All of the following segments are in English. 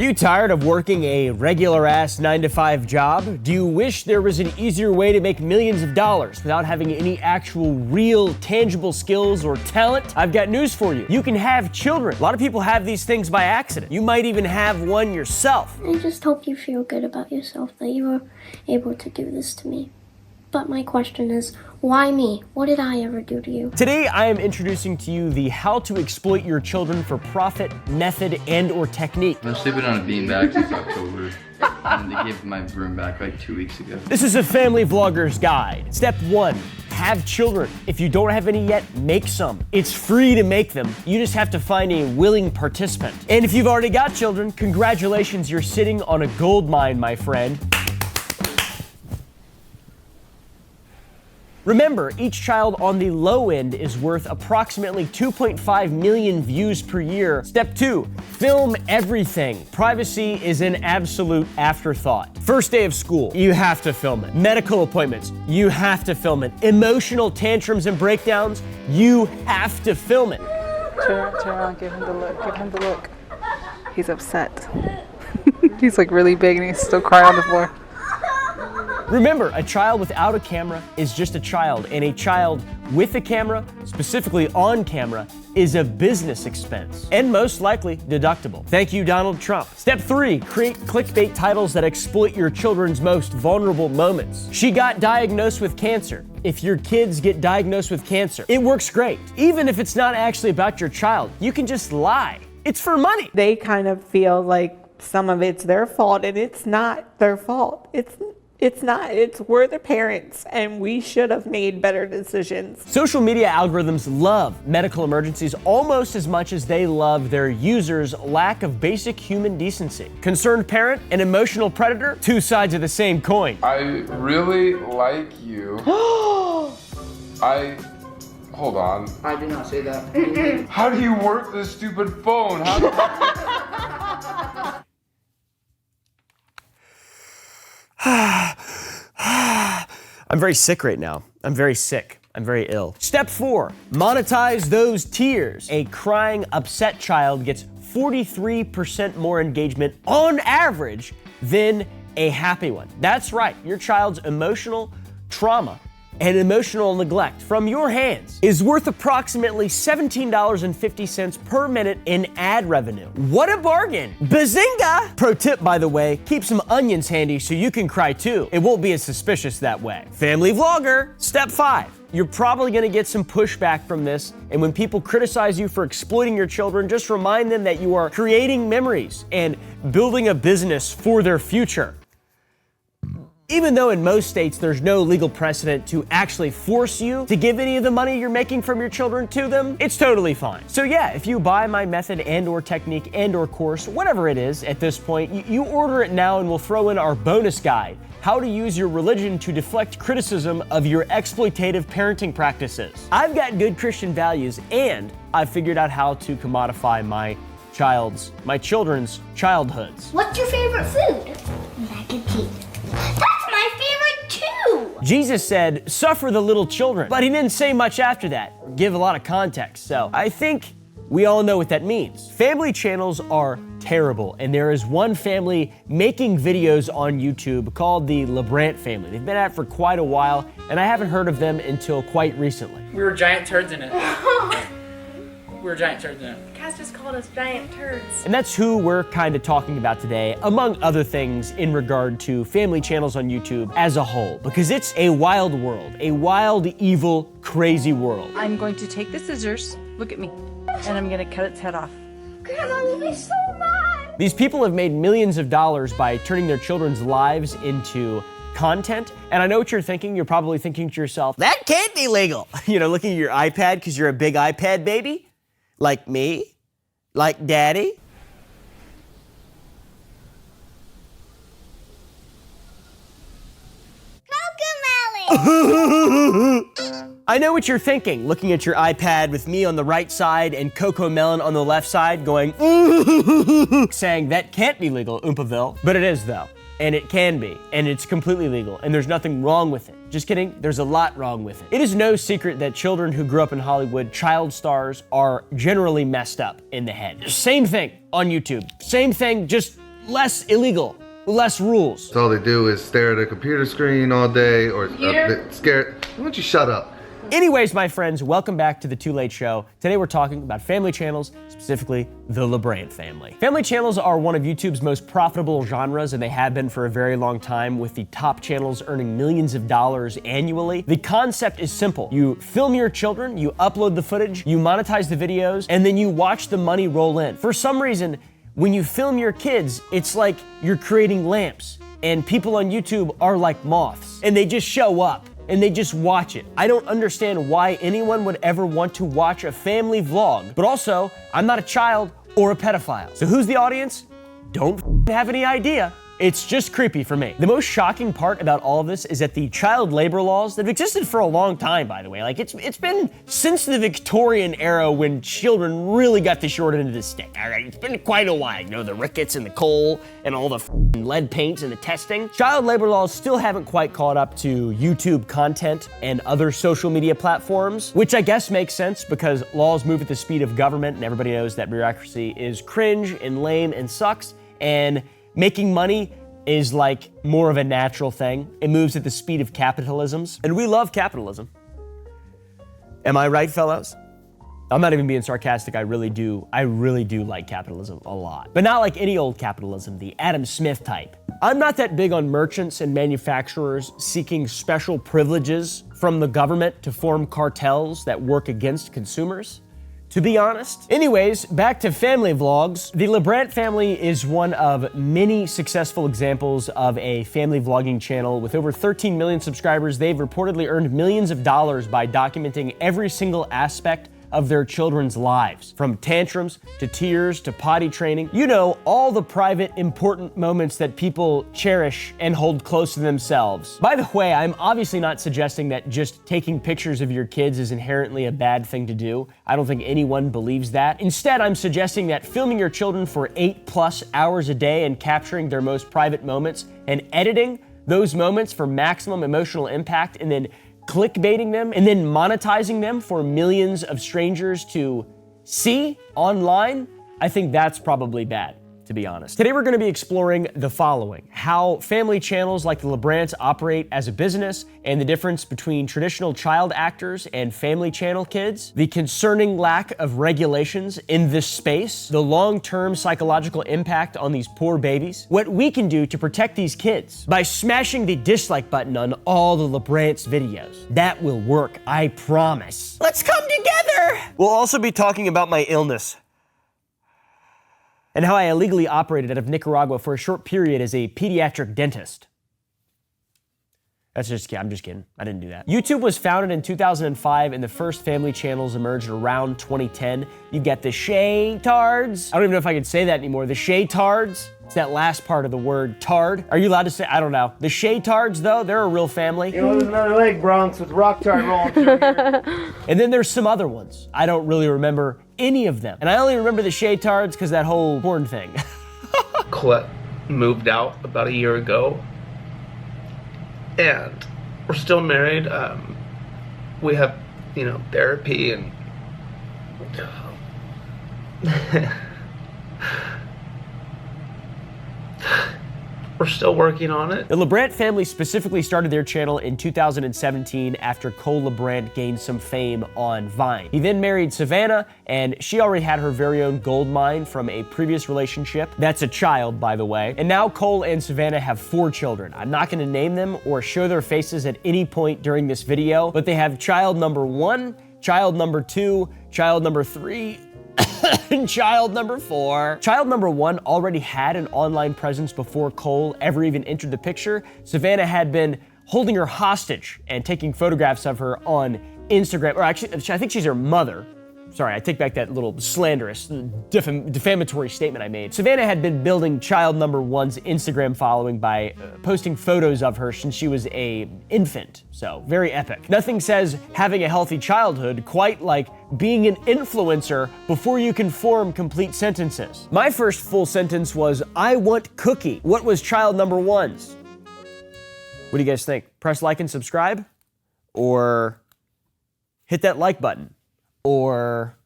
you tired of working a regular-ass 9-to-5 job? Do you wish there was an easier way to make millions of dollars without having any actual, real, tangible skills or talent? I've got news for you. You can have children. A lot of people have these things by accident. You might even have one yourself. I just hope you feel good about yourself that you were able to do this to me. But my question is, why me? What did I ever do to you? Today, I am introducing to you the how to exploit your children for profit, method, and or technique. I've been sleeping on a beanbag since October, and they gave my room back like 2 weeks ago. This is a family vlogger's guide. Step 1, have children. If you don't have any yet, make some. It's free to make them. You just have to find a willing participant. And if you've already got children, congratulations, you're sitting on a gold mine, my friend. Remember, each child on the low end is worth approximately 2.5 million views per year. Step 2, film everything. Privacy is an absolute afterthought. First day of school, you have to film it. Medical appointments, you have to film it. Emotional tantrums and breakdowns, you have to film it. Turn around, give him the look, He's upset. He's like really big and he's still crying on the floor. Remember, a child without a camera is just a child, and a child with a camera, specifically on camera, is a business expense, and most likely deductible. Thank you, Donald Trump. Step 3, create clickbait titles that exploit your children's most vulnerable moments. She got diagnosed with cancer. If your kids get diagnosed with cancer, it works great. Even if it's not actually about your child, you can just lie. It's for money. They kind of feel like some of it's their fault, and it's not their fault. It's not. We're the parents, and we should have made better decisions. Social media algorithms love medical emergencies almost as much as they love their users' lack of basic human decency. Concerned parent and emotional predator, two sides of the same coin. I really like you. Hold on. I did not say that. How do you work this stupid phone? How do I'm very sick right now. I'm very sick. I'm very ill. Step 4, monetize those tears. A crying, upset child gets 43% more engagement on average than a happy one. That's right, your child's emotional trauma and emotional neglect from your hands is worth approximately $17.50 per minute in ad revenue. What a bargain! Bazinga! Pro tip, by the way, keep some onions handy so you can cry too. It won't be as suspicious that way. Family vlogger, step 5. You're probably gonna get some pushback from this, and when people criticize you for exploiting your children, just remind them that you are creating memories and building a business for their future. Even though in most states there's no legal precedent to actually force you to give any of the money you're making from your children to them, it's totally fine. So yeah, if you buy my method and or technique and or course, whatever it is at this point, you order it now and we'll throw in our bonus guide, how to use your religion to deflect criticism of your exploitative parenting practices. I've got good Christian values and I've figured out how to commodify my children's childhoods. What's your favorite food? Mac and cheese. That's my favorite too! Jesus said, suffer the little children, but he didn't say much after that, or give a lot of context, so I think we all know what that means. Family channels are terrible, and there is one family making videos on YouTube called the LeBrant family. They've been at it for quite a while, and I haven't heard of them until quite recently. We were giant turds in it. We were giant turds in it. Cass just called us giant turds. And that's who we're kind of talking about today, among other things in regard to family channels on YouTube as a whole, because it's a wild world, a wild, evil, crazy world. I'm going to take the scissors, look at me, and I'm gonna cut its head off. Grandma will be so mad! These people have made millions of dollars by turning their children's lives into content, and I know what you're thinking. You're probably thinking to yourself, that can't be legal. You know, looking at your iPad because you're a big iPad baby? Like me? Like daddy? I know what you're thinking, looking at your iPad with me on the right side and Coco Melon on the left side going, saying that can't be legal, Oompaville. But it is though, and it can be, and it's completely legal, and there's nothing wrong with it. Just kidding, there's a lot wrong with it. It is no secret that children who grew up in Hollywood, child stars, are generally messed up in the head. Same thing on YouTube. Same thing, just less illegal, less rules. So all they do is stare at a computer screen all day or scared. Why don't you shut up? Anyways, my friends, welcome back to the Too Late Show. Today we're talking about family channels, specifically the LeBrant family. Family channels are one of YouTube's most profitable genres, and they have been for a very long time, with the top channels earning millions of dollars annually. The concept is simple. You film your children, you upload the footage, you monetize the videos, and then you watch the money roll in. For some reason, when you film your kids, it's like you're creating lamps, and people on YouTube are like moths, and they just show up. And they just watch it. I don't understand why anyone would ever want to watch a family vlog, but also, I'm not a child or a pedophile. So who's the audience? Don't have any idea. It's just creepy for me. The most shocking part about all of this is that the child labor laws that have existed for a long time, by the way, like it's been since the Victorian era when children really got the short end of the stick. All right, it's been quite a while. You know, the rickets and the coal and all the lead paints and the testing. Child labor laws still haven't quite caught up to YouTube content and other social media platforms, which I guess makes sense because laws move at the speed of government, and everybody knows that bureaucracy is cringe and lame and sucks, and making money is like more of a natural thing. It moves at the speed of capitalisms, and we love capitalism. Am I right, fellows? I'm not even being sarcastic. I really do like capitalism a lot. But not like any old capitalism, the Adam Smith type. I'm not that big on merchants and manufacturers seeking special privileges from the government to form cartels that work against consumers, to be honest. Anyways, back to family vlogs. The LeBrant family is one of many successful examples of a family vlogging channel. With over 13 million subscribers, they've reportedly earned millions of dollars by documenting every single aspect of their children's lives, from tantrums to tears to potty training. You know, all the private, important moments that people cherish and hold close to themselves. By the way, I'm obviously not suggesting that just taking pictures of your kids is inherently a bad thing to do. I don't think anyone believes that. Instead, I'm suggesting that filming your children for 8+ hours a day and capturing their most private moments and editing those moments for maximum emotional impact and then clickbaiting them and then monetizing them for millions of strangers to see online, I think that's probably bad, to be honest. Today we're gonna be exploring the following: how family channels like the LeBrants operate as a business and the difference between traditional child actors and family channel kids, the concerning lack of regulations in this space, the long-term psychological impact on these poor babies, what we can do to protect these kids by smashing the dislike button on all the LeBrants videos. That will work, I promise. Let's come together! We'll also be talking about my illness and how I illegally operated out of Nicaragua for a short period as a pediatric dentist. I'm just kidding. I didn't do that. YouTube was founded in 2005, and the first family channels emerged around 2010. You get the Shay-tards. I don't even know if I can say that anymore. The Shay-tards. It's that last part of the word tard. Are you allowed to say? I don't know. The Shay-tards, though, they're a real family. You know, there's another leg, Bronx, with rock tard rolling through here. And then there's some other ones. I don't really remember any of them. And I only remember the Shay-tards because that whole porn thing. Colette moved out about a year ago, and we're still married. We have, you know, therapy and we're still working on it. The LeBrant family specifically started their channel in 2017 after Cole LeBrant gained some fame on Vine. He then married Savannah, and she already had her very own gold mine from a previous relationship. That's a child, by the way. And now Cole and Savannah have 4 children. I'm not gonna name them or show their faces at any point during this video, but they have child number 1, child number 2, child number 3, and child number 4. Child number 1 already had an online presence before Cole ever even entered the picture. Savannah had been holding her hostage and taking photographs of her on Instagram, or actually, I think she's her mother. Sorry, I take back that little slanderous, defamatory statement I made. Savannah had been building child number 1's Instagram following by posting photos of her since she was an infant, so very epic. Nothing says having a healthy childhood quite like being an influencer before you can form complete sentences. My first full sentence was, I want cookie. What was child number 1's? What do you guys think? Press like and subscribe? Or hit that like button? Or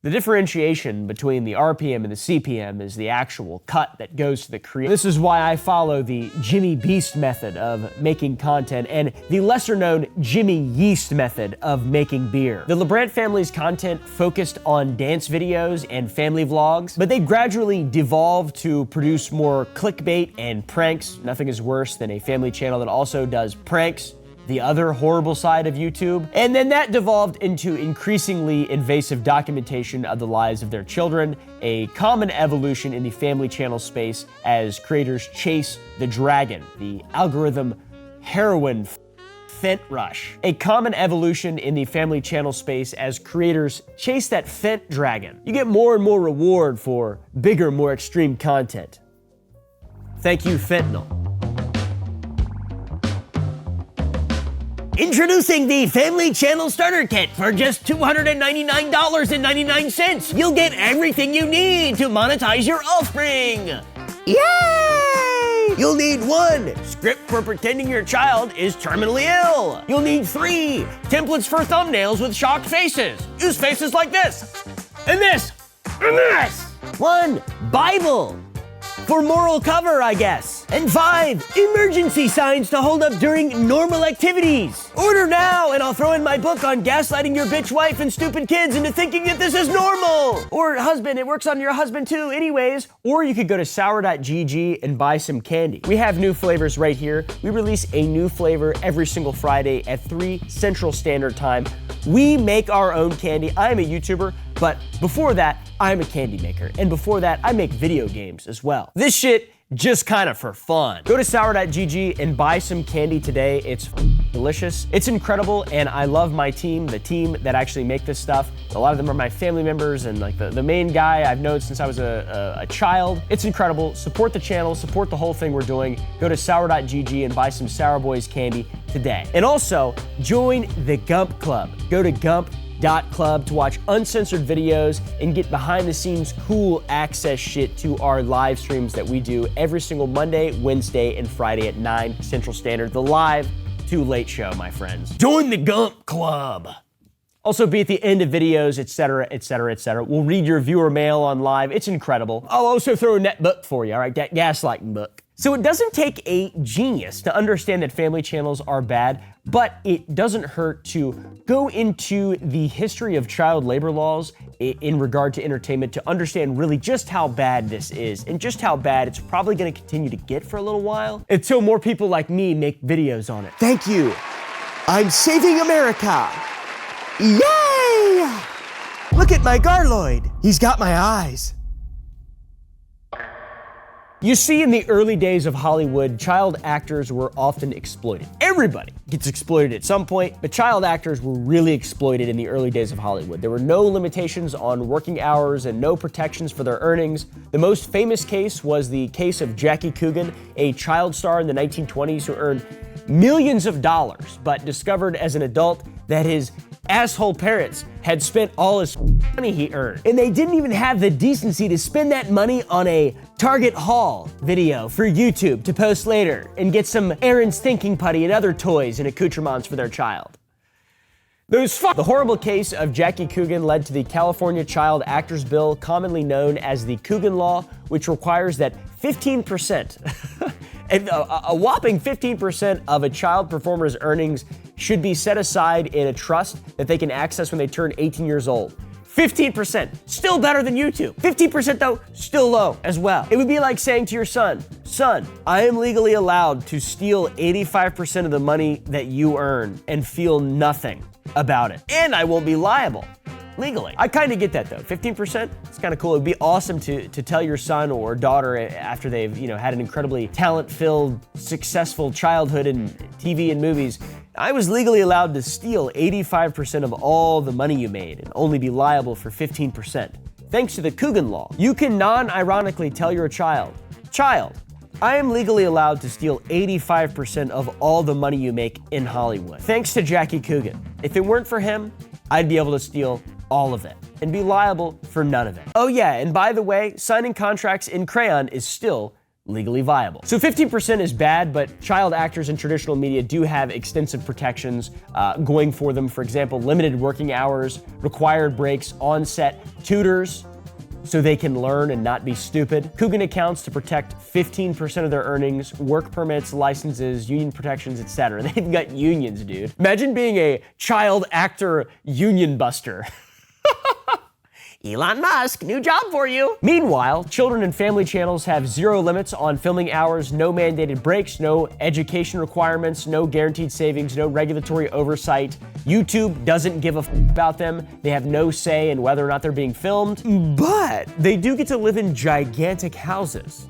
The differentiation between the RPM and the CPM is the actual cut that goes to the creator. This is why I follow the Jimmy Beast method of making content and the lesser-known Jimmy Yeast method of making beer. The LeBrant family's content focused on dance videos and family vlogs, but they gradually devolved to produce more clickbait and pranks. Nothing is worse than a family channel that also does pranks, the other horrible side of YouTube. And then that devolved into increasingly invasive documentation of the lives of their children, a common evolution in the family channel space as creators chase the dragon, the algorithm heroin Fent rush. A common evolution in the family channel space as creators chase that Fent dragon. You get more and more reward for bigger, more extreme content. Thank you, fentanyl. Introducing the Family Channel Starter Kit for just $299.99. You'll get everything you need to monetize your offspring. Yay! You'll need 1 script for pretending your child is terminally ill. You'll need 3 templates for thumbnails with shocked faces. Use faces like this, and this, and this. 1 Bible for moral cover, I guess. And 5 emergency signs to hold up during normal activities. Order now, and I'll throw in my book on gaslighting your bitch wife and stupid kids into thinking that this is normal. Or husband, it works on your husband too anyways. Or you could go to sour.gg and buy some candy. We have new flavors right here. We release a new flavor every single Friday at 3 Central Standard Time. We make our own candy. I am a YouTuber, but before that, I'm a candy maker. And before that, I make video games as well. This shit just kind of for fun. Go to sour.gg and buy some candy today. It's delicious. It's incredible, and I love my team, the team that actually make this stuff. A lot of them are my family members, and like the main guy I've known since I was a child. It's incredible. Support the channel, support the whole thing we're doing. Go to sour.gg and buy some Sour Boys candy today. And also, join the Gump Club. Go to Gump.club to watch uncensored videos and get behind the scenes cool access shit to our live streams that we do every single Monday, Wednesday, and Friday at 9 Central Standard. The live Too Late show, my friends. Join the Gump Club. Also be at the end of videos, etc., etc., etc. We'll read your viewer mail on live. It's incredible. I'll also throw a net book for you, all right? That gaslighting book. So it doesn't take a genius to understand that family channels are bad, but it doesn't hurt to go into the history of child labor laws in regard to entertainment to understand really just how bad this is and just how bad it's probably gonna continue to get for a little while until more people like me make videos on it. Thank you. I'm saving America. Yay! Look at my Garloid. He's got my eyes. You see, in the early days of Hollywood, child actors were often exploited. Everybody gets exploited at some point, but child actors were really exploited in the early days of Hollywood. There were no limitations on working hours and no protections for their earnings. The most famous case was the case of Jackie Coogan, a child star in the 1920s who earned millions of dollars, but discovered as an adult that his asshole parents had spent all his money he earned. And they didn't even have the decency to spend that money on a Target haul video for YouTube to post later and get some Aaron's thinking putty and other toys and accoutrements for their child. The horrible case of Jackie Coogan led to the California Child Actors Bill, commonly known as the Coogan Law, which requires that 15%, a whopping 15% of a child performer's earnings should be set aside in a trust that they can access when they turn 18 years old. 15%, still better than YouTube. 15% though, still low as well. It would be like saying to your son, I am legally allowed to steal 85% of the money that you earn and feel nothing about it. And I won't be liable. Legally. I kind of get that though. 15%, it's kind of cool. It'd be awesome to tell your son or daughter after they've, had an incredibly talent-filled, successful childhood in TV and movies, I was legally allowed to steal 85% of all the money you made and only be liable for 15%. Thanks to the Coogan Law, you can non-ironically tell your child, I am legally allowed to steal 85% of all the money you make in Hollywood. Thanks to Jackie Coogan. If it weren't for him, I'd be able to steal all of it and be liable for none of it. Oh yeah, and by the way, signing contracts in crayon is still legally viable. So 15% is bad, but child actors in traditional media do have extensive protections going for them. For example, limited working hours, required breaks, on-set tutors, so they can learn and not be stupid. Coogan accounts to protect 15% of their earnings, work permits, licenses, union protections, etc. They've got unions, dude. Imagine being a child actor union buster. Elon Musk, new job for you. Meanwhile, children and family channels have zero limits on filming hours, no mandated breaks, no education requirements, no guaranteed savings, no regulatory oversight. YouTube doesn't give a about them. They have no say in whether or not they're being filmed, but they do get to live in gigantic houses.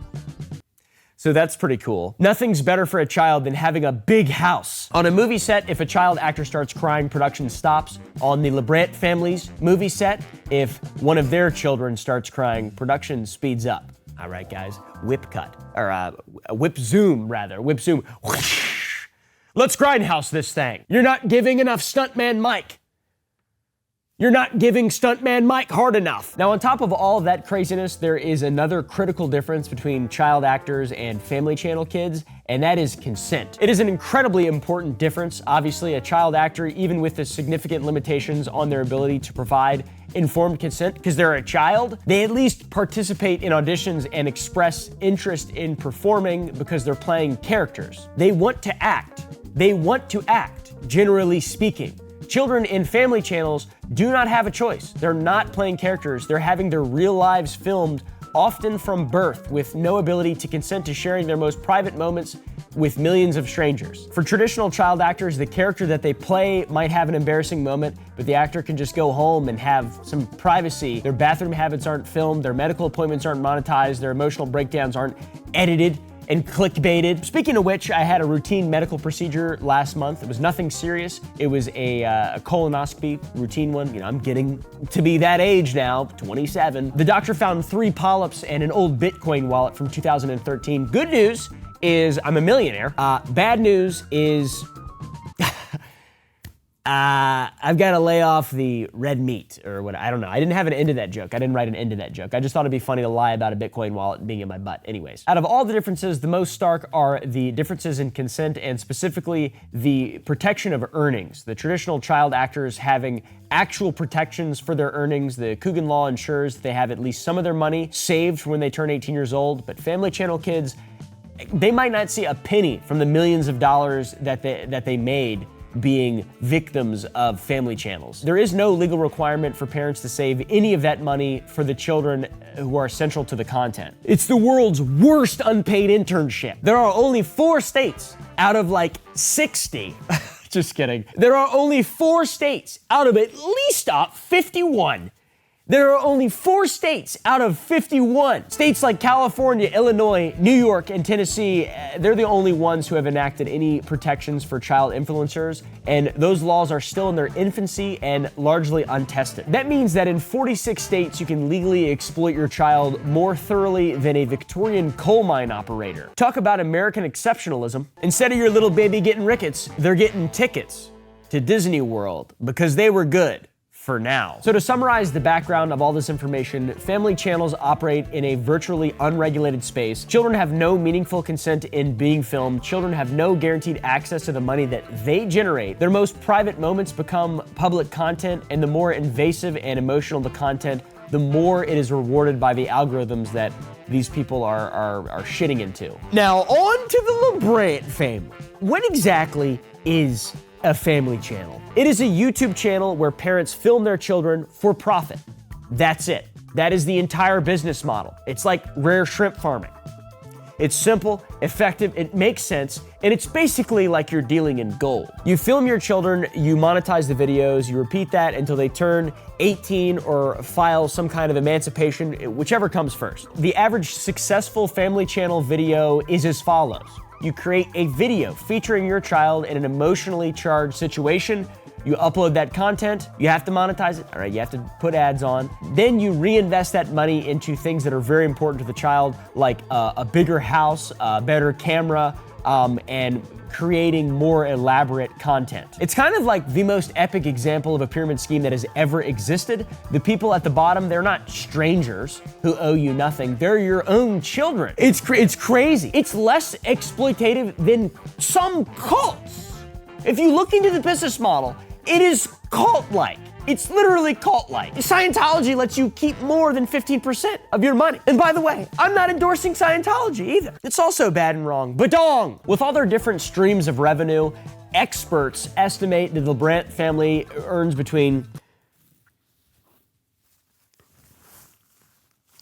So that's pretty cool. Nothing's better for a child than having a big house. On a movie set, if a child actor starts crying, production stops. On the LeBrant family's movie set, if one of their children starts crying, production speeds up. All right, guys, whip cut, or whip zoom, rather. Whip zoom. Whoosh. Let's grindhouse this thing. You're not giving enough stuntman Mike. You're not giving stuntman Mike hard enough. Now, on top of all of that craziness, there is another critical difference between child actors and family channel kids, and that is consent. It is an incredibly important difference. Obviously, a child actor, even with the significant limitations on their ability to provide informed consent, because they're a child, they at least participate in auditions and express interest in performing because they're playing characters. They want to act. They want to act, generally speaking. Children in family channels do not have a choice. They're not playing characters. They're having their real lives filmed, often from birth, with no ability to consent to sharing their most private moments with millions of strangers. For traditional child actors, the character that they play might have an embarrassing moment, but the actor can just go home and have some privacy. Their bathroom habits aren't filmed, their medical appointments aren't monetized, their emotional breakdowns aren't edited and clickbaited. Speaking of which, I had a routine medical procedure last month. It was nothing serious. It was a colonoscopy, routine one. You know, I'm getting to be that age now, 27. The doctor found 3 polyps and an old Bitcoin wallet from 2013. Good news is I'm a millionaire. Bad news is I've got to lay off the red meat or what, I don't know. I didn't have an end to that joke. I didn't write an end to that joke. I just thought it'd be funny to lie about a Bitcoin wallet being in my butt. Anyways, out of all the differences, the most stark are the differences in consent and specifically the protection of earnings. The traditional child actors having actual protections for their earnings. The Coogan law ensures that they have at least some of their money saved for when they turn 18 years old, but family channel kids, they might not see a penny from the millions of dollars that they made being victims of family channels. There is no legal requirement for parents to save any of that money for the children who are central to the content. It's the world's worst unpaid internship. There are only 4 states out of like 60. Just kidding. There are only 4 states out of at least 51. There are only 4 states out of 51. States like California, Illinois, New York, and Tennessee, they're the only ones who have enacted any protections for child influencers, and those laws are still in their infancy and largely untested. That means that in 46 states, you can legally exploit your child more thoroughly than a Victorian coal mine operator. Talk about American exceptionalism. Instead of your little baby getting rickets, they're getting tickets to Disney World because they were good. For now. So to summarize the background of all this information, family channels operate in a virtually unregulated space. Children have no meaningful consent in being filmed. Children have no guaranteed access to the money that they generate. Their most private moments become public content, and the more invasive and emotional the content, the more it is rewarded by the algorithms that these people are shitting into. Now, on to the LeBrant family. What exactly is a family channel? It is a YouTube channel where parents film their children for profit. That's it. That is the entire business model. It's like rare shrimp farming. It's simple, effective, it makes sense, and it's basically like you're dealing in gold. You film your children, you monetize the videos, you repeat that until they turn 18 or file some kind of emancipation, whichever comes first. The average successful family channel video is as follows. You create a video featuring your child in an emotionally charged situation. You upload that content, you have to monetize it, all right, you have to put ads on. Then you reinvest that money into things that are very important to the child, like a bigger house, a better camera, and creating more elaborate content. It's kind of like the most epic example of a pyramid scheme that has ever existed. The people at the bottom, they're not strangers who owe you nothing. They're your own children. It's crazy. It's less exploitative than some cults. If you look into the business model, it is cult-like. It's literally cult-like. Scientology lets you keep more than 15% of your money. And by the way, I'm not endorsing Scientology either. It's also bad and wrong. Badong! With all their different streams of revenue, experts estimate that the LeBrant family earns between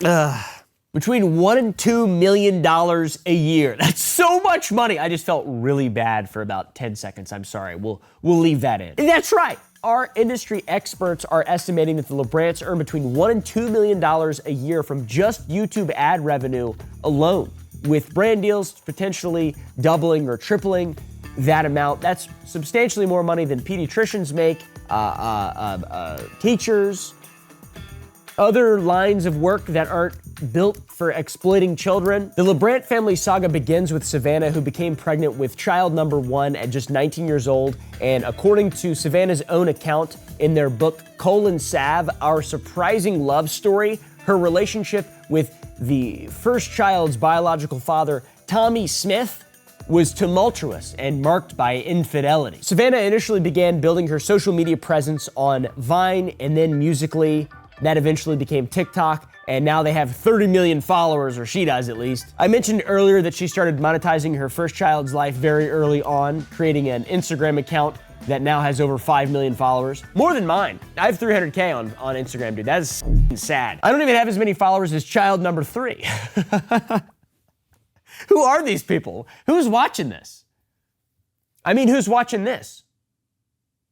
$1 and $2 million a year. That's so much money. I just felt really bad for about 10 seconds. I'm sorry. We'll leave that in. And that's right. Our industry experts are estimating that the LeBrants earn between $1 and $2 million a year from just YouTube ad revenue alone, with brand deals potentially doubling or tripling that amount. That's substantially more money than pediatricians make, teachers, other lines of work that aren't built for exploiting children. The LeBrant family saga begins with Savannah, who became pregnant with child number 1 at just 19 years old. And according to Savannah's own account in their book, Cole and Sav, Our Surprising Love Story, her relationship with the first child's biological father, Tommy Smith, was tumultuous and marked by infidelity. Savannah initially began building her social media presence on Vine and then Musical.ly. That eventually became TikTok, and now they have 30 million followers, or she does at least. I mentioned earlier that she started monetizing her first child's life very early on, creating an Instagram account that now has over 5 million followers. More than mine. I have 300K on Instagram, dude. That is sad. I don't even have as many followers as child number 3. Who are these people? Who's watching this? I mean, who's watching this?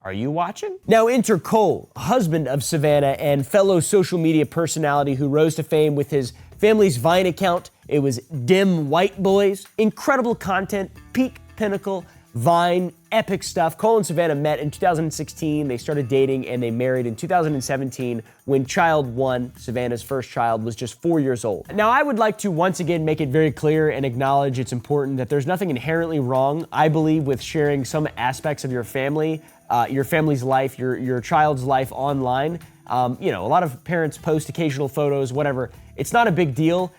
Are you watching? Now enter Cole, husband of Savannah and fellow social media personality who rose to fame with his family's Vine account. It was Dim White Boys. Incredible content, peak pinnacle, Vine, epic stuff. Cole and Savannah met in 2016. They started dating and they married in 2017 when child 1, Savannah's first child, was just 4 years old. Now I would like to once again make it very clear and acknowledge it's important that there's nothing inherently wrong, I believe, with sharing some aspects of your family, your family's life, your child's life online. You know, a lot of parents post occasional photos, whatever. It's not a big deal.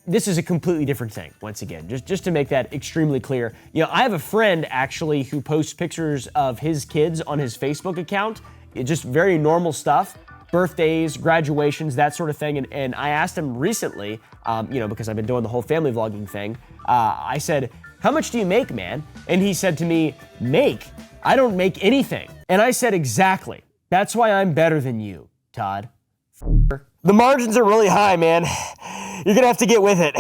This is a completely different thing, once again, just to make that extremely clear. You know, I have a friend actually who posts pictures of his kids on his Facebook account. It's just very normal stuff, birthdays, graduations, that sort of thing. And I asked him recently, you know, because I've been doing the whole family vlogging thing, I said, "How much do you make, man?" And he said to me, "Make? I don't make anything." And I said, "Exactly. That's why I'm better than you, Todd." The margins are really high, man. You're gonna have to get with it.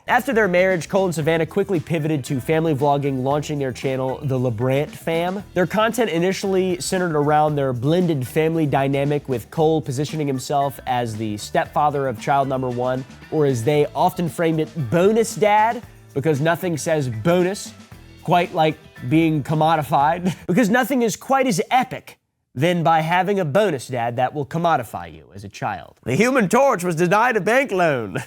After their marriage, Cole and Savannah quickly pivoted to family vlogging, launching their channel, The LeBrant Fam. Their content initially centered around their blended family dynamic, with Cole positioning himself as the stepfather of child number 1, or as they often framed it, bonus dad, because nothing says bonus quite like being commodified, because nothing is quite as epic than by having a bonus dad that will commodify you as a child. The Human Torch was denied a bank loan.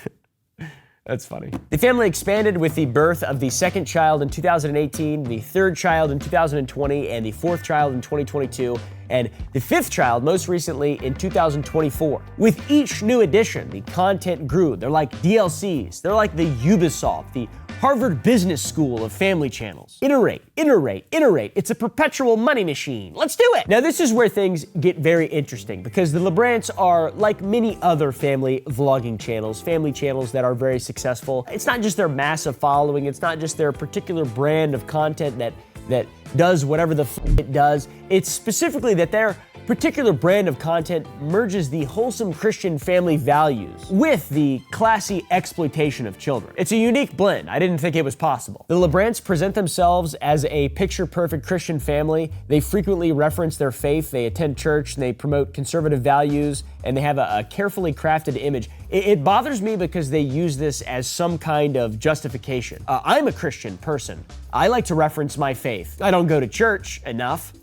That's funny. The family expanded with the birth of the second child in 2018, the third child in 2020, and the fourth child in 2022, and the fifth child most recently in 2024. With each new addition, the content grew. They're like DLCs. They're like the Ubisoft, the Harvard Business School of family channels. Iterate, iterate, iterate. It's a perpetual money machine. Let's do it. Now, this is where things get very interesting, because the LeBrants are like many other family vlogging channels, family channels that are very successful. It's not just their massive following. It's not just their particular brand of content that does whatever the it does. It's specifically that their particular brand of content merges the wholesome Christian family values with the classy exploitation of children. It's a unique blend. I didn't think it was possible. The LeBrants present themselves as a picture-perfect Christian family. They frequently reference their faith. They attend church, and they promote conservative values, and they have a carefully crafted image. It bothers me because they use this as some kind of justification. I'm a Christian person. I like to reference my faith. I don't go to church enough.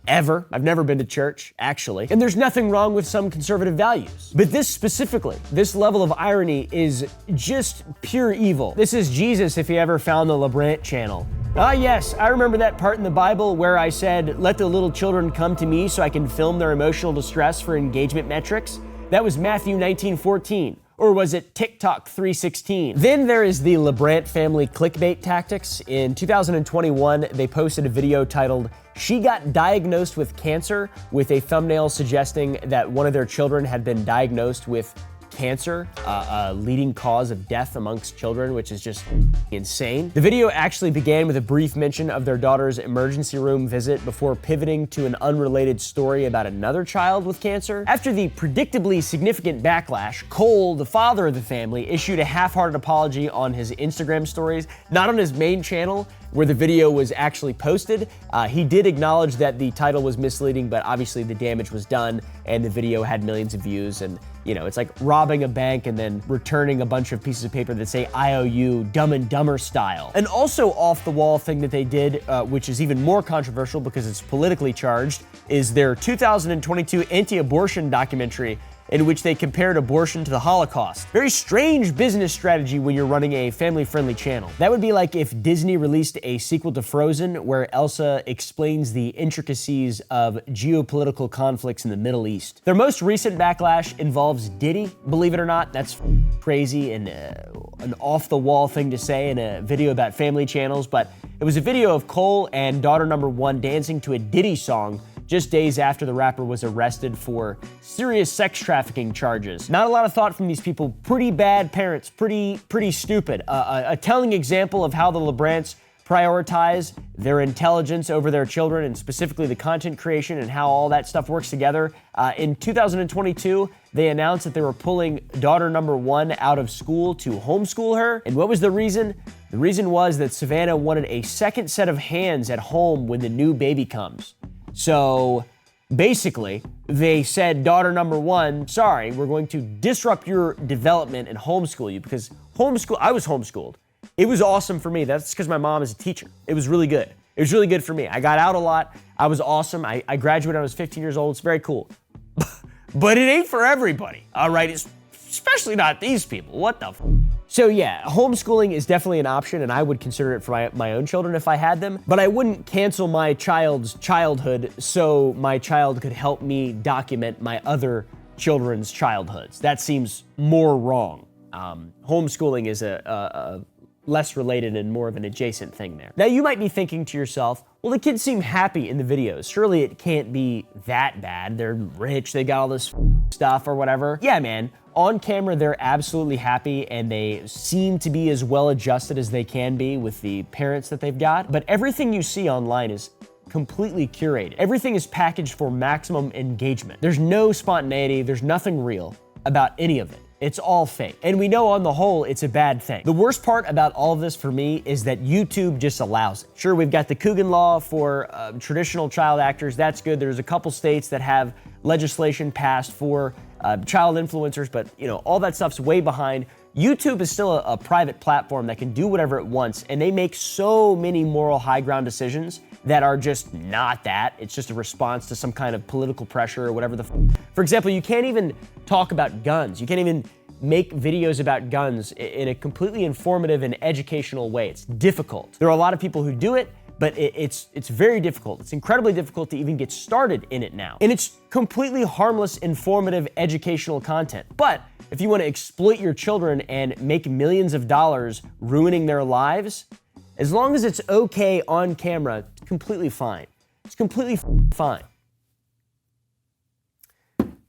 ever. I've never been to church, actually. And there's nothing wrong with some conservative values. But this specifically, this level of irony is just pure evil. This is Jesus if he ever found the LeBrant channel. Ah yes, I remember that part in the Bible where I said, let the little children come to me so I can film their emotional distress for engagement metrics. That was Matthew 19:14. Or was it TikTok 3:16? Then there is the LeBrant family clickbait tactics. In 2021, they posted a video titled, "She got diagnosed with cancer," with a thumbnail suggesting that one of their children had been diagnosed with cancer, a leading cause of death amongst children, which is just insane. The video actually began with a brief mention of their daughter's emergency room visit before pivoting to an unrelated story about another child with cancer. After the predictably significant backlash, Cole, the father of the family, issued a half-hearted apology on his Instagram stories, not on his main channel, where the video was actually posted. He did acknowledge that the title was misleading, but obviously the damage was done and the video had millions of views. And you know, it's like robbing a bank and then returning a bunch of pieces of paper that say IOU, Dumb and Dumber style. And also off the wall thing that they did, which is even more controversial because it's politically charged, is their 2022 anti-abortion documentary in which they compared abortion to the Holocaust. Very strange business strategy when you're running a family-friendly channel. That would be like if Disney released a sequel to Frozen where Elsa explains the intricacies of geopolitical conflicts in the Middle East. Their most recent backlash involves Diddy, believe it or not. That's crazy and an off-the-wall thing to say in a video about family channels, but it was a video of Cole and daughter number 1 dancing to a Diddy song just days after the rapper was arrested for serious sex trafficking charges. Not a lot of thought from these people. Pretty bad parents, pretty stupid. A telling example of how the LeBrants prioritize their intelligence over their children, and specifically the content creation and how all that stuff works together. In 2022, they announced that they were pulling daughter number 1 out of school to homeschool her. And what was the reason? The reason was that Savannah wanted a second set of hands at home when the new baby comes. So basically, they said, daughter number 1, sorry, we're going to disrupt your development and homeschool you, because I was homeschooled. It was awesome for me. That's because my mom is a teacher. It was really good. It was really good for me. I got out a lot. I was awesome. I graduated when I was 15 years old. It's very cool. But it ain't for everybody, all right? Especially not these people. What the f? So yeah, homeschooling is definitely an option, and I would consider it for my own children if I had them, but I wouldn't cancel my child's childhood so my child could help me document my other children's childhoods. That seems more wrong. Homeschooling is a less related and more of an adjacent thing there. Now you might be thinking to yourself, well, the kids seem happy in the videos. Surely it can't be that bad. They're rich, they got all this stuff or whatever. Yeah, man. On camera, they're absolutely happy and they seem to be as well adjusted as they can be with the parents that they've got. But everything you see online is completely curated. Everything is packaged for maximum engagement. There's no spontaneity, there's nothing real about any of it. It's all fake. And we know on the whole, it's a bad thing. The worst part about all of this for me is that YouTube just allows it. Sure, we've got the Coogan law for traditional child actors. That's good. There's a couple states that have legislation passed for child influencers, but you know, all that stuff's way behind. YouTube is still a private platform that can do whatever it wants, and they make so many moral high ground decisions that are just not that. It's just a response to some kind of political pressure or whatever the For example, you can't even talk about guns. You can't even make videos about guns in a completely informative and educational way. It's difficult. There are a lot of people who do it, but it's very difficult. It's incredibly difficult to even get started in it now. And it's completely harmless, informative, educational content. But if you want to exploit your children and make millions of dollars ruining their lives, as long as it's okay on camera, it's completely fine. It's completely fine.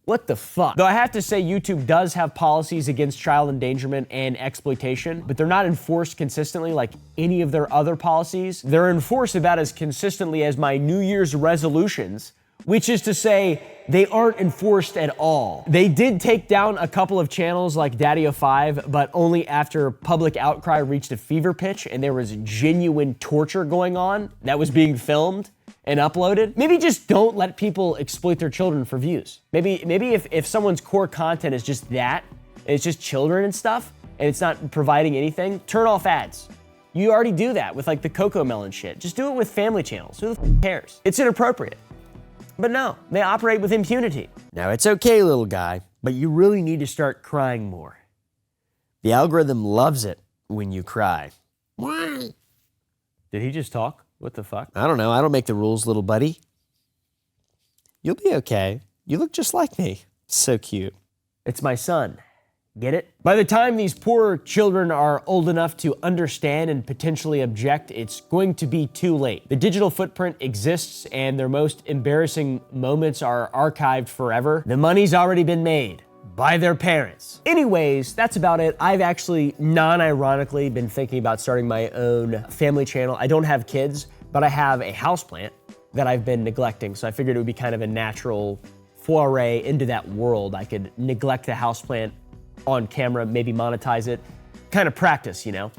What the fuck? Though I have to say, YouTube does have policies against child endangerment and exploitation, but they're not enforced consistently like any of their other policies. They're enforced about as consistently as my New Year's resolutions, which is to say, they aren't enforced at all. They did take down a couple of channels like Daddy-O5, but only after public outcry reached a fever pitch and there was genuine torture going on that was being filmed and uploaded. Maybe just don't let people exploit their children for views. Maybe if someone's core content is just that, and it's just children and stuff, and it's not providing anything, turn off ads. You already do that with like the Coco Melon shit. Just do it with family channels. Who the f cares? It's inappropriate. But no, they operate with impunity. Now, it's okay, little guy, but you really need to start crying more. The algorithm loves it when you cry. Why? Did he just talk? What the fuck? I don't know. I don't make the rules, little buddy. You'll be okay. You look just like me. So cute. It's my son. Get it? By the time these poor children are old enough to understand and potentially object, it's going to be too late. The digital footprint exists and their most embarrassing moments are archived forever. The money's already been made by their parents. Anyways, that's about it. I've actually non-ironically been thinking about starting my own family channel. I don't have kids, but I have a houseplant that I've been neglecting. So I figured it would be kind of a natural foray into that world. I could neglect the houseplant on camera, maybe monetize it, kind of practice, you know?